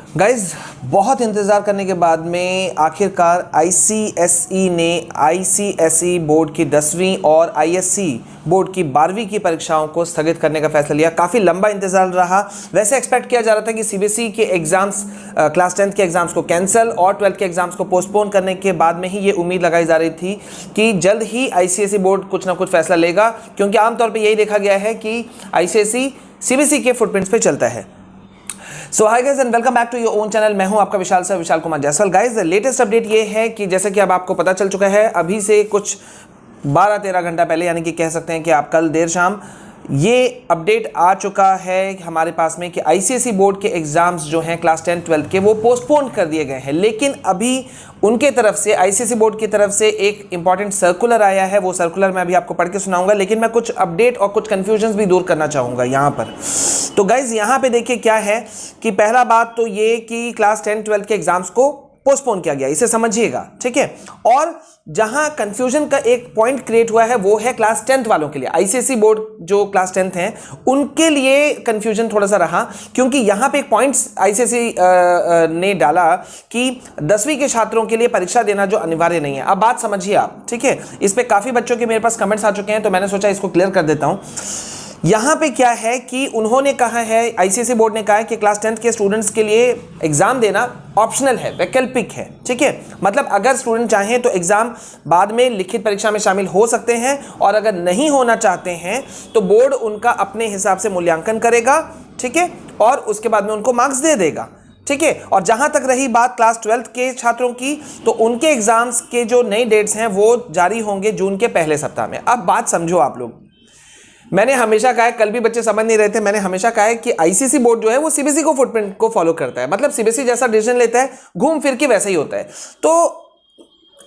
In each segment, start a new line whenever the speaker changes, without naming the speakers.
Guys बहुत इंतज़ार करने के बाद में आखिरकार आईसीएसई बोर्ड की 10वीं और आईएससी बोर्ड की 12वीं की परीक्षाओं को स्थगित करने का फैसला लिया। काफ़ी लंबा इंतजार रहा। वैसे एक्सपेक्ट किया जा रहा था कि सीबीएसई के एग्जाम्स, क्लास 10th के एग्जाम्स को कैंसिल और 12th के एग्जाम्स को पोस्टपोन करने के बाद में ही ये उम्मीद लगाई जा रही थी कि जल्द ही आईसीएसई बोर्ड कुछ ना कुछ फैसला लेगा, क्योंकि आमतौर पर यही देखा गया है कि आईसीएसई सीबीएसई के फुटप्रिंट्स पे चलता है। So hi guys and welcome back to your own channel. मैं हूं आपका Vishal Kumar Jaiswal. Guys latest update ये है कि जैसे कि अब आपको पता चल चुका है, अभी से कुछ 12-13 घंटा पहले, यानी कि कह सकते हैं कि आप कल देर शाम, ये अपडेट आ चुका है हमारे पास में कि आईसीएसई बोर्ड के एग्जाम्स जो हैं क्लास 10 12 के, वो पोस्टपोन कर दिए गए हैं। लेकिन अभी उनके तरफ से, आईसीएसई बोर्ड की तरफ से एक इंपॉर्टेंट सर्कुलर आया है। वो सर्कुलर मैं अभी आपको पढ़ के सुनाऊंगा, लेकिन मैं कुछ अपडेट और कुछ कंफ्यूजन्स भी दूर करना चाहूँगा यहाँ पर। तो गाइज यहाँ पे देखिए क्या है कि पहला बात तो ये कि क्लास 10 12 के एग्जाम्स को पोस्टपोन किया गया, इसे समझिएगा, ठीक है। और जहां कंफ्यूजन का एक पॉइंट क्रिएट हुआ है वो है क्लास 10th वालों के लिए। आईसीएसई बोर्ड जो क्लास 10th हैं उनके लिए कंफ्यूजन थोड़ा सा रहा, क्योंकि यहां पे एक पॉइंट आईसीएसई ने डाला कि 10वीं के छात्रों के लिए परीक्षा देना जो अनिवार्य नहीं है। अब बात समझिए आप, ठीक है। इस पे काफी बच्चों के मेरे पास कमेंट्स आ चुके हैं, तो मैंने सोचा इसको क्लियर कर देता हूं। यहां पे क्या है कि उन्होंने कहा है, आईसीएसई बोर्ड ने कहा है कि क्लास 10th के स्टूडेंट्स के लिए एग्जाम देना ऑप्शनल है, वैकल्पिक है, ठीक है। मतलब अगर स्टूडेंट चाहें तो एग्जाम बाद में लिखित परीक्षा में शामिल हो सकते हैं, और अगर नहीं होना चाहते हैं तो बोर्ड उनका अपने हिसाब से मूल्यांकन करेगा, ठीक है, और उसके बाद में उनको मार्क्स दे देगा, ठीक है। और जहां तक रही बात क्लास 12th के छात्रों की, तो उनके एग्जाम्स के जो नई डेट्स हैं वो जारी होंगे जून के पहले सप्ताह में। अब बात समझो आप लोग, मैंने हमेशा कहा है, कल भी बच्चे समझ नहीं रहे थे, मैंने हमेशा कहा है कि आईसीएसई बोर्ड जो है वो सीबीएसई को फुटप्रिंट को फॉलो करता है। मतलब सीबीएसई जैसा डिसीजन लेता है घूम फिर के वैसा ही होता है। तो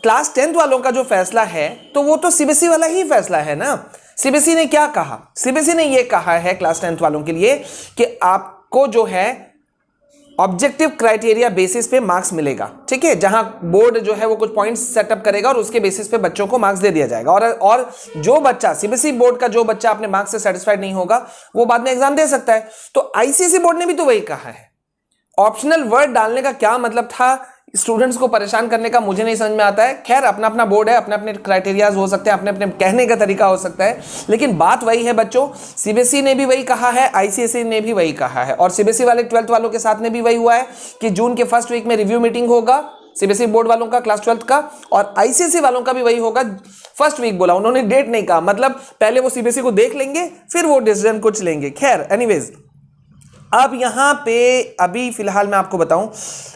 क्लास 10th वालों का जो फैसला है तो वो तो सीबीएसई वाला ही फैसला है ना। सीबीएसई ने क्या कहा? सीबीएसई ने ये कहा है क्लास 10th वालों के लिए कि आपको जो है ऑब्जेक्टिव क्राइटेरिया बेसिस पे मार्क्स मिलेगा, ठीक है। जहां बोर्ड जो है वो कुछ पॉइंट्स सेटअप करेगा और उसके बेसिस पे बच्चों को मार्क्स दे दिया जाएगा। और जो बच्चा, सीबीएसई बोर्ड का जो बच्चा अपने मार्क्स से सेटिस्फाइड नहीं होगा वो बाद में एग्जाम दे सकता है। तो आईसीएसई बोर्ड ने भी तो वही कहा है। ऑप्शनल वर्ड डालने का क्या मतलब था? स्टूडेंट्स को परेशान करने का मुझे नहीं समझ में आता है। खैर, अपना अपना बोर्ड है, अपने अपने क्राइटेरियाज हो सकते हैं, अपने अपने कहने का तरीका हो सकता है, लेकिन बात वही है बच्चों। सीबीएसई ने भी वही कहा है, आईसीएसई ने भी वही कहा है, और सीबीएसई वाले 12th वालों के साथ में भी वही हुआ है कि जून के फर्स्ट वीक में रिव्यू मीटिंग होगा सीबीएसई बोर्ड वालों का क्लास 12th का, और आईसीएसई वालों का भी वही होगा। फर्स्ट वीक बोला, उन्होंने डेट नहीं कहा। मतलब पहले वो सीबीएसई को देख लेंगे, फिर वो डिसीजन कुछ लेंगे। खैर, एनीवेज, अब यहां पे अभी फिलहाल मैं आपको बताऊं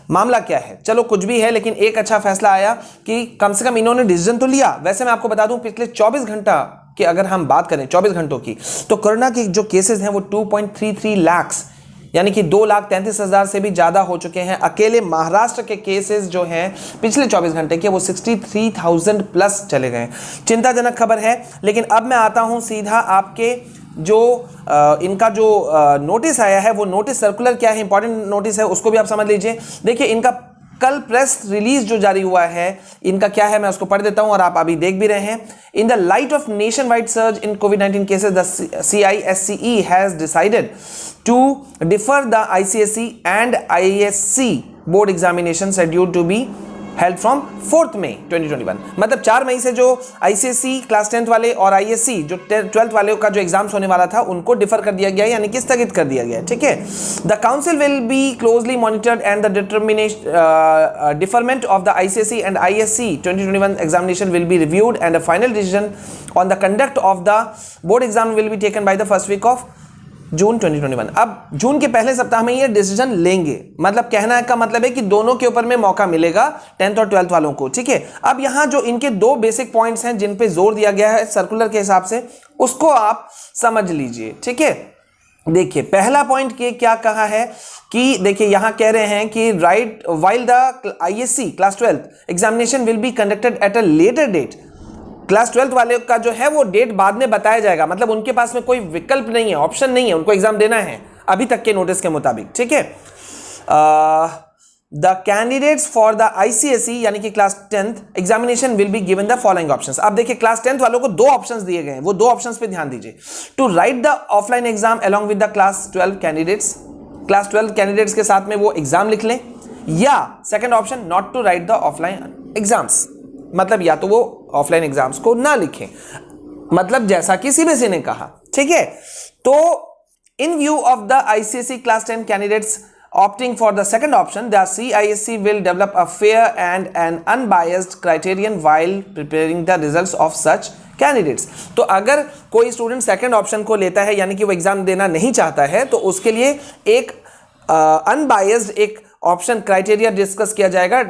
मामला क्या है। चलो कुछ भी है, लेकिन एक अच्छा फैसला आया कि कम से कम इन्होंने डिसीजन तो लिया। वैसे मैं आपको बता दूं, पिछले 24 घंटा की अगर हम बात करें, 24 घंटों की, तो कोरोना के जो केसेस हैं वो 2.33 लाख, यानी कि 2,33,000 से भी ज्यादा हो चुके हैं। अकेले महाराष्ट्र के केसेस जो हैं पिछले 24 घंटे के, वो 63,000 प्लस चले गए। चिंताजनक खबर है। लेकिन अब मैं आता हूं सीधा आपके जो इनका जो नोटिस आया है, वो नोटिस सर्कुलर क्या है, इंपॉर्टेंट नोटिस है, उसको भी आप समझ लीजिए। देखिए, इनका कल प्रेस रिलीज जो जारी हुआ है, इनका क्या है मैं उसको पढ़ देता हूं, और आप अभी देख भी रहे हैं। In the light of nation wide surge in कोविड-19 cases, the CISCE has decided to defer the ICSE and ISC board examination scheduled to be held from 4 May 2021। मतलब 4 मई से जो आईसीएसई क्लास 10th वाले और आईएससी जो 12th वाले का जो एग्जाम्स होने वाला था उनको डिफर कर दिया गया है, यानी कि स्थगित कर दिया गया है, ठीक है। The council will be closely monitored and the deferment of the ICSE and ISC 2021 examination will be reviewed and a final decision on the conduct of the board exam will be taken by the first week of June 2021। अब जून के पहले सप्ताह में ये decision लेंगे। मतलब कहना का मतलब है कि दोनों के ऊपर में मौका मिलेगा 10th और 12th वालों को, ठीक है। अब यहां जो इनके 2 बेसिक पॉइंट्स हैं जिन पे जोर दिया गया है सर्कुलर के हिसाब से, उसको आप समझ लीजिए, ठीक है। देखिए, पहला पॉइंट के क्या कहा है कि देखिए यहां कह रहे हैं कि right while the ISC class 12th examination will be conducted at a later date. Class 12th वाले का जो है वो डेट बाद में बताया जाएगा। मतलब उनके पास में कोई विकल्प नहीं है, ऑप्शन नहीं है, उनको एग्जाम देना है अभी तक के नोटिस के मुताबिक, ठीक है। The candidates for the ICSE यानी कि class 10th examination will be given the following options. अब देखिए, क्लास 10th वालों को 2 ऑप्शंस दिए गए हैं, वो 2 ऑप्शंस पे ध्यान दीजिए। To write the offline exam along with the class 12 candidates, class 12 candidates के साथ में वो एग्जाम लिख लें, या second option not to write the offline exams, मतलब या तो वो ऑफलाइन एग्जाम्स को ना लिखें, मतलब जैसा कि सीबीएसई ने कहा। ठीक है, तो इन view of the ICSE class 10 candidates opting for the second option, the CISE will develop a fair and an unbiased criterion while preparing the results of such candidates। तो अगर कोई स्टूडेंट सेकंड ऑप्शन को लेता है, यानी कि वो exam देना नहीं चाहता है, तो उसके लिए एक अनबायस्ड एक ऑप्शन क्राइटेरिया डिस्कस किया जाएगा,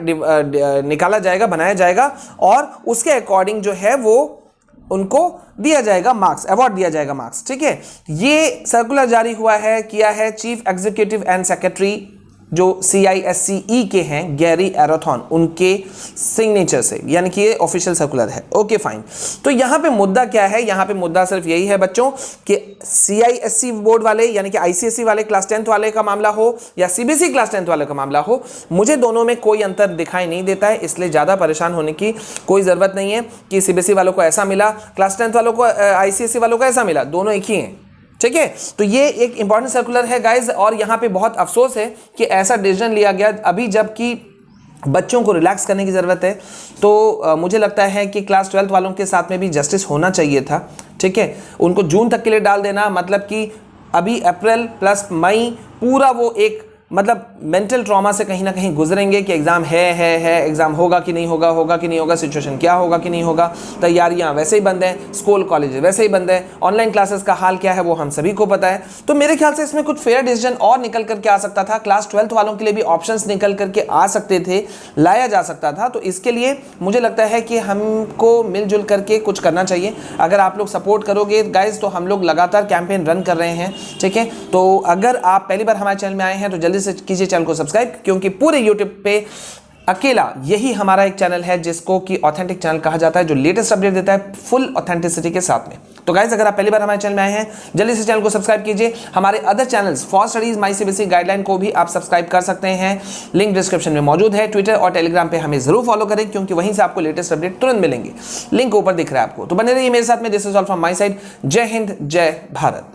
निकाला जाएगा, बनाया जाएगा, और उसके अकॉर्डिंग जो है वो उनको दिया जाएगा मार्क्स, अवार्ड दिया जाएगा मार्क्स। ठीक है, ये सर्कुलर जारी हुआ है, किया है चीफ एग्जीक्यूटिव एंड सेक्रेटरी जो CISCE के हैं, गैरी एरोथॉन, उनके सिग्नेचर से, यानी कि ये ऑफिशियल सर्कुलर है। Okay fine. तो यहाँ पे मुद्दा क्या है? यहाँ पे मुद्दा सिर्फ यही है बच्चों कि CISE बोर्ड वाले यानी कि ICSE वाले क्लास 10th वाले का मामला हो या CBSE क्लास 10th वाले का मामला हो, मुझे दोनों में कोई अंतर दिखाई नहीं देता है, इसलिए ज़्यादा परेशान होने की कोई ज़रूरत नहीं है कि CBSE वालों को ऐसा मिला, क्लास 10th वालों को ICSE वालों को ऐसा मिला, दोनों एक ही हैं। ठीक है, तो ये एक इंपॉर्टेंट सर्कुलर है गाइज, और यहाँ पे बहुत अफसोस है कि ऐसा डिसीजन लिया गया अभी, जबकि बच्चों को रिलैक्स करने की ज़रूरत है। तो मुझे लगता है कि क्लास 12 वालों के साथ में भी जस्टिस होना चाहिए था। ठीक है, उनको जून तक के लिए डाल देना, मतलब कि अभी अप्रैल प्लस मई पूरा वो एक मतलब मेंटल ट्रॉमा से कहीं ना कहीं गुजरेंगे कि एग्ज़ाम है एग्ज़ाम होगा कि नहीं होगा, होगा कि नहीं होगा, सिचुएशन क्या होगा कि नहीं होगा, तैयारियां वैसे ही बंद हैं, स्कूल कॉलेज वैसे ही बंद है, ऑनलाइन क्लासेस का हाल क्या है वो हम सभी को पता है। तो मेरे ख्याल से इसमें कुछ फेयर डिसीजन और निकल करके आ सकता था, क्लास 12th वालों के लिए भी ऑप्शंस निकल करके आ सकते थे, लाया जा सकता था। तो इसके लिए मुझे लगता है कि हमको मिलजुल करके कुछ करना चाहिए। अगर आप लोग सपोर्ट करोगे गाइज, तो हम लोग लगातार कैंपेन रन कर रहे हैं। ठीक है, तो अगर आप पहली बार हमारे चैनल में आए हैं तो जल्दी से कीजिए चैनल को सब्सक्राइब, क्योंकि पूरे YouTube पे अकेला यही हमारा एक चैनल है जिसको कि ऑथेंटिक चैनल कहा जाता है, जो लेटेस्ट अपडेट देता है फुल ऑथेंटिसिटी के साथ में। तो गाइस, अगर आप पहली बार हमारे चैनल में आए हैं, जल्दी से चैनल को सब्सक्राइब कीजिए। हमारे other channels for studies, my CBSE guideline को भी आप सब्सक्राइब कर सकते हैं, लिंक डिस्क्रिप्शन में मौजूद है। ट्विटर और टेलीग्राम पे हमें जरूर फॉलो करें, क्योंकि वहीं से आपको लेटेस्ट अपडेट तुरंत मिलेंगे। लिंक ऊपर दिख रहा है आपको। तो बने रहिए मेरे साथ में। This is all from my side. जय हिंद, जय भारत।